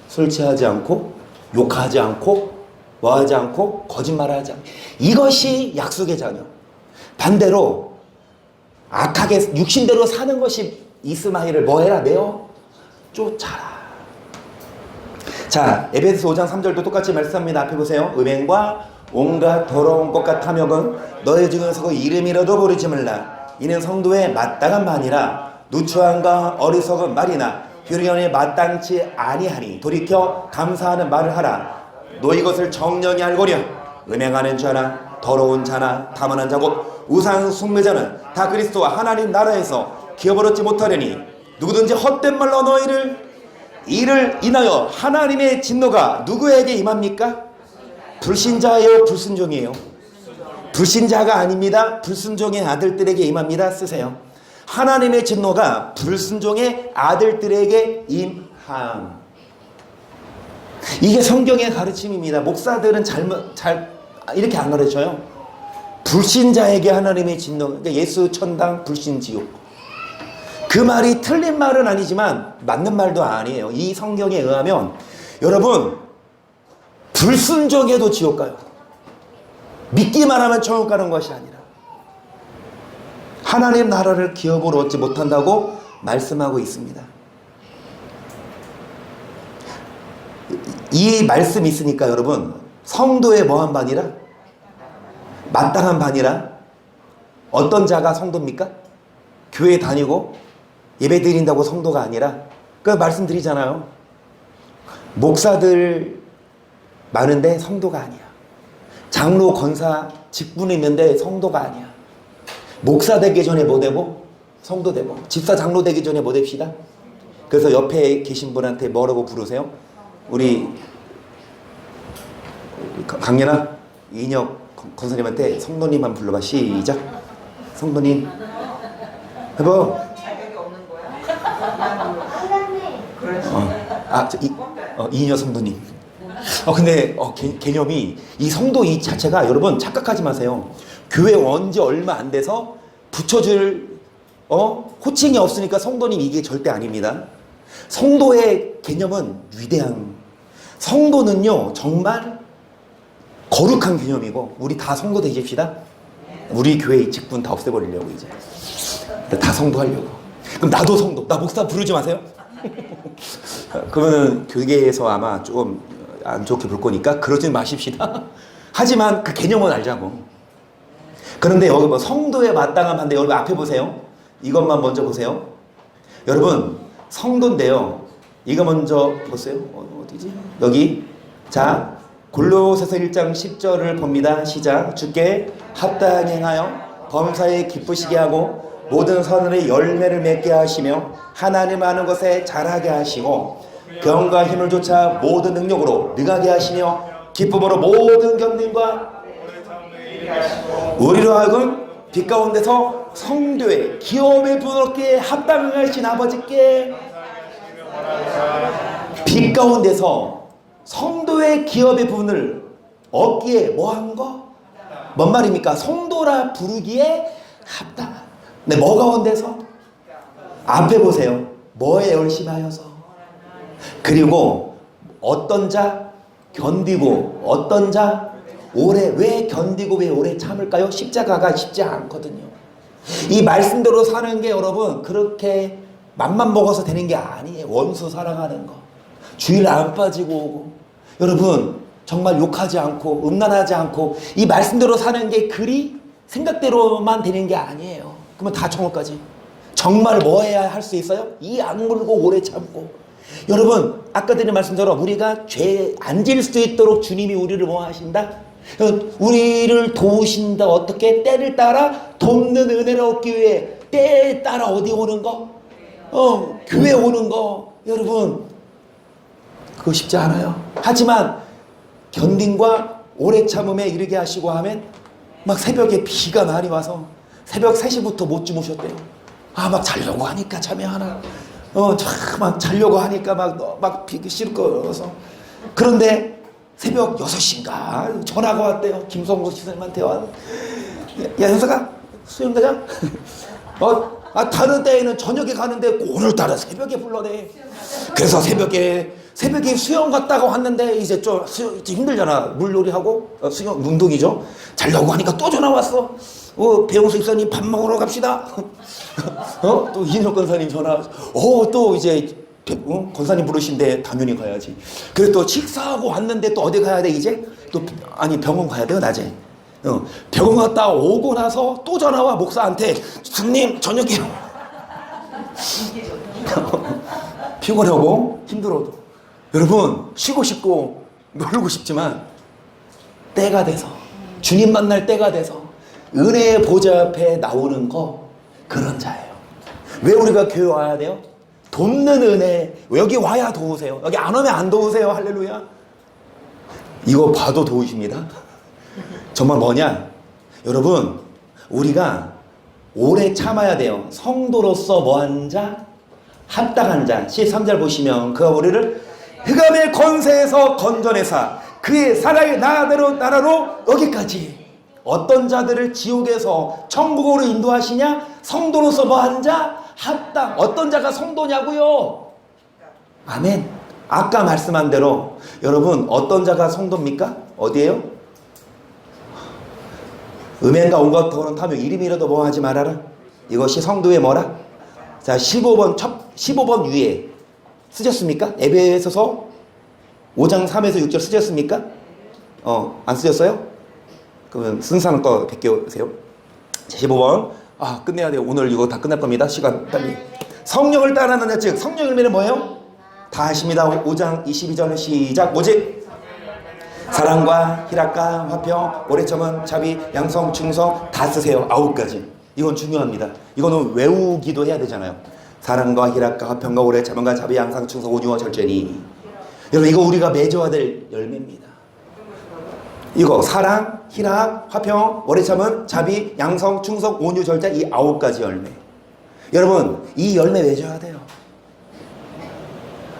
술 취하지 않고, 욕하지 않고, 뭐 하지 않고, 거짓말하지 않고. 이것이 약속의 자녀. 반대로 악하게 육신대로 사는 것이 이스마엘을 뭐 해라? 내어 쫓아라. 자, 에베소서 5장 3절도 똑같이 말씀합니다. 앞에 보세요. 음행과 온갖 더러운 것과 탐욕은 너희 중에서 그 이름이라도 부르지 말라. 이는 성도의 마땅한 말이라. 누추함과 어리석은 말이나 효련에 마땅치 아니하니 돌이켜 감사하는 말을 하라. 너희 것을 정령이 알고려. 음행하는 자나 더러운 자나 탐하는 자고 우상 숭배자는 다 그리스도와 하나님 나라에서 기업을 얻지 못하려니 누구든지 헛된 말로 너희를 이를 인하여 하나님의 진노가 누구에게 임합니까? 불신자예요, 불순종이에요? 불신자가 아닙니다. 불순종의 아들들에게 임합니다. 쓰세요. 하나님의 진노가 불순종의 아들들에게 임함. 이게 성경의 가르침입니다. 목사들은 이렇게 안 가르쳐요. 불신자에게 하나님의 진노, 그러니까 예수 천당 불신 지옥. 그 말이 틀린 말은 아니지만 맞는 말도 아니에요. 이 성경에 의하면 여러분 불순종해도 지옥 가요. 믿기만 하면 천국 가는 것이 아니라 하나님 나라를 기업으로 얻지 못한다고 말씀하고 있습니다. 이 말씀이 있으니까 여러분 성도의 뭐한 반이라? 마땅한 반이라? 어떤 자가 성도입니까? 교회 다니고 예배 드린다고 성도가 아니라 그 말씀드리잖아요. 목사들 많은데 성도가 아니야. 장로 권사 직분이 있는데 성도가 아니야. 목사 되기 전에 뭐 되고? 성도 되고. 집사 장로 되기 전에 뭐 됩시다? 그래서 옆에 계신 분한테 뭐라고 부르세요? 우리 강연아 이인혁 권사님한테 성도님만 불러봐. 시작. 성도님 해봐. 자격이 없는 거야? 이인혁 성도님. 근데 개념이 이 성도 이 자체가 여러분 착각하지 마세요. 교회 온 지 얼마 안 돼서 붙여줄 호칭이 없으니까 성도님 이게 절대 아닙니다. 성도의 개념은 위대한, 성도는요 정말 거룩한 개념이고 우리 다 성도 되십시다. 우리 교회 직분 다 없애버리려고 이제 다 성도 하려고. 그럼 나도 성도, 나 목사 부르지 마세요. 그러면 교계에서 아마 좀 안 좋게 볼 거니까 그러지 마십시다. 하지만 그 개념은 알자고. 그런데 여기 뭐 성도에 마땅한 반대, 여러분 앞에 보세요. 이것만 먼저 보세요. 여러분 성도인데요. 이거 먼저 보세요. 어디지? 여기. 자, 골로새서 1장 10절을 봅니다. 시작. 주께 합당히 행하여 범사에 기쁘시게 하고 모든 선의 열매를 맺게 하시며 하나님 아는 것에 잘하게 하시고 병과 힘을 쫓아 모든 능력으로 능하게 하시며 기쁨으로 모든 견딘과 우리로 하여금 빛 가운데서 성도의 기업의 분업기에 합당하신 아버지께 빛 가운데서 성도의 기업의 부분을 얻기에 뭐한 거? 뭔 말입니까? 성도라 부르기에 합당. 네, 뭐 가운데서? 앞에 보세요. 뭐에 열심히 하여서. 그리고 어떤 자 견디고 어떤 자 오래. 왜 견디고 왜 오래 참을까요? 십자가가 쉽지 않거든요. 이 말씀대로 사는 게 여러분 그렇게 맘만 먹어서 되는 게 아니에요. 원수 사랑하는 거, 주일 안 빠지고 오고, 여러분 정말 욕하지 않고 음란하지 않고 이 말씀대로 사는 게 그리 생각대로만 되는 게 아니에요. 그러면 다 천국까지. 정말 뭐 해야 할 수 있어요? 이 악물고 오래 참고. 여러분 아까 드린 말씀처럼 우리가 죄에 안 질 수 있도록 주님이 우리를 뭐 하신다? 우리를 도우신다. 어떻게? 때를 따라 돕는 은혜를 얻기 위해. 때에 따라 어디 오는 거? 교회 오는 거. 여러분 그거 쉽지 않아요. 하지만 견딘과 오래 참음에 이르게 하시고 하면 막 새벽에 비가 많이 와서 새벽 3시부터 못 주무셨대요. 막 자려고 하니까 잠이 하나. 막 자려고 하니까 막 비기 싫고서. 그런데 새벽 6시인가 전화가 왔대요. 김성국 시선님한테 와. 야, 현석아, 수영 가자. 다른 때에는 저녁에 가는데 오늘따라 새벽에 불러내. 그래서 새벽에 수영 갔다가 왔는데 이제 좀 힘들잖아. 물놀이하고 수영 운동이죠. 자려고 하니까 또 전화 왔어. 배용수 집사님 밥 먹으러 갑시다. 또 이인혁 권사님 전화. 또 이제 권사님 부르신데 당연히 가야지. 그래서 또 식사하고 왔는데 또 어디 가야 돼 이제? 병원 가야 돼요 낮에. 병원 갔다 오고 나서 또 전화와 목사한테 스님 저녁에 피곤하고 힘들어도 여러분 쉬고 싶고 놀고 싶지만 때가 돼서 주님 만날 때가 돼서 은혜의 보좌 앞에 나오는 거 그런 자예요. 왜 우리가 교회 와야 돼요? 돕는 은혜. 여기 와야 도우세요. 여기 안 오면 안 도우세요. 할렐루야. 이거 봐도 도우십니다. 정말 뭐냐? 여러분 우리가 오래 참아야 돼요. 성도로서 뭐한 자? 합당한 자. 13절 보시면 그가 우리를 흑암의 권세에서 건져내사 그의 사랑의 나라로 여기까지. 어떤 자들을 지옥에서 천국으로 인도하시냐? 성도로서 뭐한 자? 합당. 어떤 자가 성도냐고요? 아멘. 아까 말씀한 대로 여러분 어떤 자가 성도입니까? 어디에요? 음행과 온갖 더러운 탐욕 이름이라도 뭐 하지 말아라. 이것이 성도의 뭐라? 자 15번 위에 쓰셨습니까? 에베소서 5장 3에서 6절 쓰셨습니까? 안 쓰셨어요? 그러면 순서는 거 베껴세요. 15번 끝내야 돼요. 오늘 이거 다 끝날 겁니다. 시간 빨리. 성령을 따르는 자 즉 성령 열매는 뭐예요? 다 아십니다. 5장 22절 시작. 뭐지? 사랑과 희락과 화평 오래 참음 자비 양성 충성 다 쓰세요. 9가지. 이건 중요합니다. 이거는 외우기도 해야 되잖아요. 사랑과 희락과 화평과 오래 참음과 자비 양성 충성 온유와 절제니. 여러분 이거 우리가 맺어야 될 열매입니다. 이거 사랑, 희락, 화평, 오래 참음, 자비, 양성, 충성, 온유, 절제 이 9가지 열매. 여러분 이 열매 맺어야 돼요.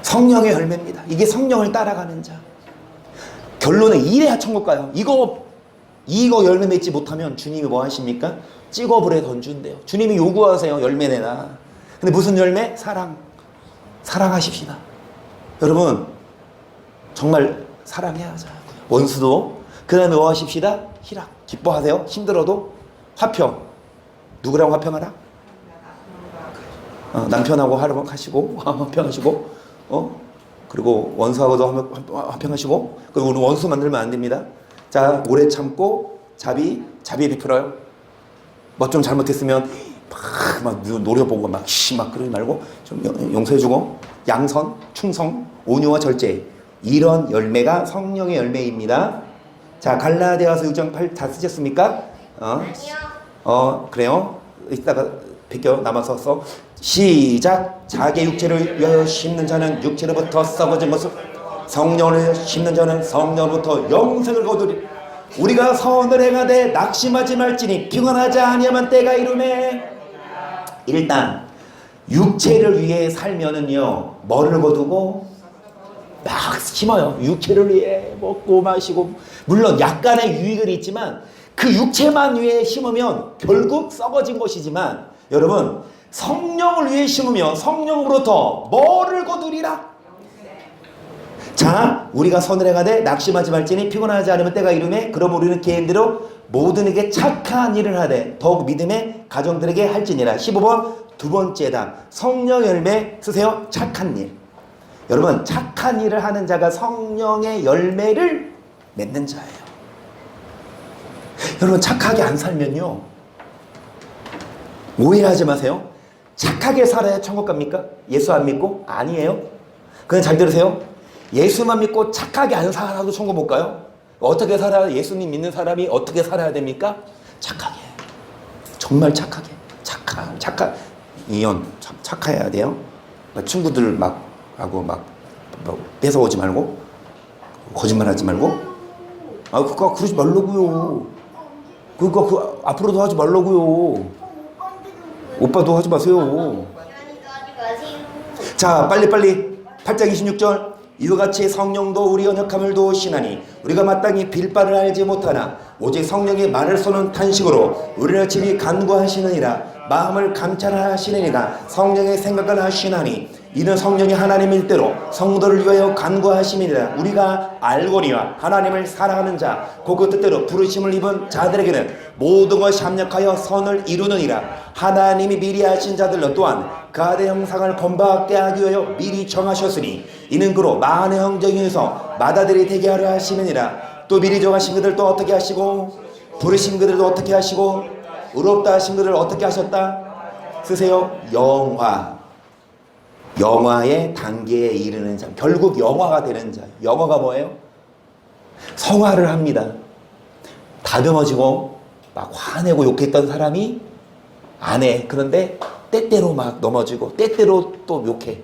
성령의 열매입니다. 이게 성령을 따라가는 자. 결론은 이래야 천국 가요. 이거 열매 맺지 못하면 주님이 뭐 하십니까? 찍어불에 던준대요. 주님이 요구하세요. 열매 내라. 근데 무슨 열매? 사랑하십시다. 여러분 정말 사랑해야 하자. 원수도. 그 다음에 뭐 하십시다? 희락. 기뻐하세요. 힘들어도. 화평. 누구랑 화평하라? 남편하고 화평하시고 화평하시고 그리고 원수하고도 화평하시고. 그리고 우리 원수 만들면 안 됩니다. 자 오래 참고 자비 베풀어요. 뭐 좀 잘못했으면 막 노려보고 막 그러지 말고 좀 용서해주고. 양선 충성 온유와 절제 이런 열매가 성령의 열매입니다. 자 갈라디아서 6장 8 다 쓰셨습니까? 아니요. 그래요. 이따가 베껴 남아서 써. 시작. 자기 육체를 위하여 심는 자는 육체로부터 썩어진 모습 성령을 심는 자는 성령으로부터 영생을 거두리. 우리가 선을 행하되 낙심하지 말지니 피곤하지 아니하면 때가 이르매. 일단 육체를 위해 살면은요 뭐를 거두고 막 심어요. 육체를 위해 먹고 마시고 물론 약간의 유익은 있지만 그 육체만 위해 심으면 결국 썩어진 것이지만 여러분 성령을 위해 심으면 성령으로부터 뭐를 거두리라. 자 우리가 선을 행하되 낙심하지 말지니 피곤하지 않으면 때가 이르매. 그럼 우리는 개인대로 모든에게 착한 일을 하되 더욱 믿음의 가정들에게 할지니라. 15번 두 번째다. 성령 열매 쓰세요. 착한 일. 여러분 착한 일을 하는 자가 성령의 열매를 맺는 자예요. 여러분 착하게 안 살면요 오해하지 마세요. 착하게 살아야 천국 갑니까? 예수 안 믿고? 아니에요. 그냥 잘 들으세요. 예수만 믿고 착하게 안 살아도 천국 못 가요. 어떻게 살아야 예수님 믿는 사람이 어떻게 살아야 됩니까? 착하게. 정말 착하게. 이혼 착해야 돼요. 친구들 막 하고 막 뺏어오지 말고 거짓말하지 말고. 그거 그러지 말라고요. 그거 앞으로도 하지 말라고요. 오빠도 하지 마세요. 자 빨리 8장 26절 이와 같이 성령도 우리 연약함을 도우시나니 우리가 마땅히 빌 바를 알지 못하나 오직 성령의 말을 쏘는 탄식으로 우리를 친히 간구하시느니라. 마음을 감찰하시느니라. 성령의 생각을 하시나니 이는 성령이 하나님일 대로 성도를 위하여 간구하심이니라. 우리가 알거니와 하나님을 사랑하는 자 곧 그 뜻대로 부르심을 입은 자들에게는 모든 것이 합력하여 선을 이루느니라. 하나님이 미리 하신 자들로 또한 그 아들의 형상을 본받게 하기 위하여 미리 정하셨으니 이는 그로 많은 형제 중에서 맏아들이 되게 하려 하심이니라. 또 미리 정하신 그들도 어떻게 하시고 부르신 그들도 어떻게 하시고 의롭다 하신 그들을 어떻게 하셨다? 쓰세요. 영화의 단계에 이르는 자, 결국 영화가 되는 자. 영화가 뭐예요? 성화를 합니다. 다듬어지고 막 화내고 욕했던 사람이 안 해. 그런데 때때로 막 넘어지고 때때로 또 욕해.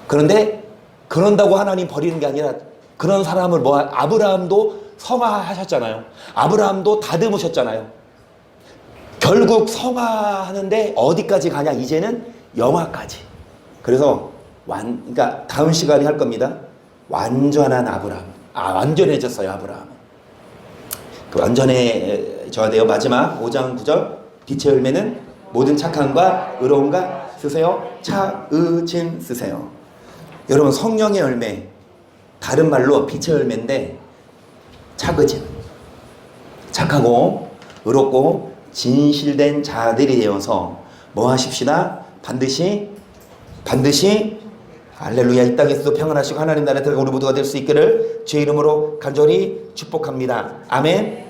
그런데 그런다고 하나님 버리는 게 아니라 그런 사람을 아브라함도 성화하셨잖아요. 아브라함도 다듬으셨잖아요. 결국 성화하는데 어디까지 가냐? 이제는 영화까지. 그래서 그러니까 다음 시간에 할 겁니다. 완전한 아브라함. 완전해졌어요, 아브라함은. 그 완전해져야 돼요. 마지막 5장 9절. 빛의 열매는 모든 착함과 의로움과 쓰세요. 차의진 쓰세요. 여러분, 성령의 열매, 다른 말로 빛의 열매인데 차의진. 착하고 의롭고 진실된 자들이 되어서 뭐 하십시다? 반드시 할렐루야, 이 땅에서도 평안하시고 하나님 나라에 들어가 우리 모두가 될 수 있기를 주의 이름으로 간절히 축복합니다. 아멘.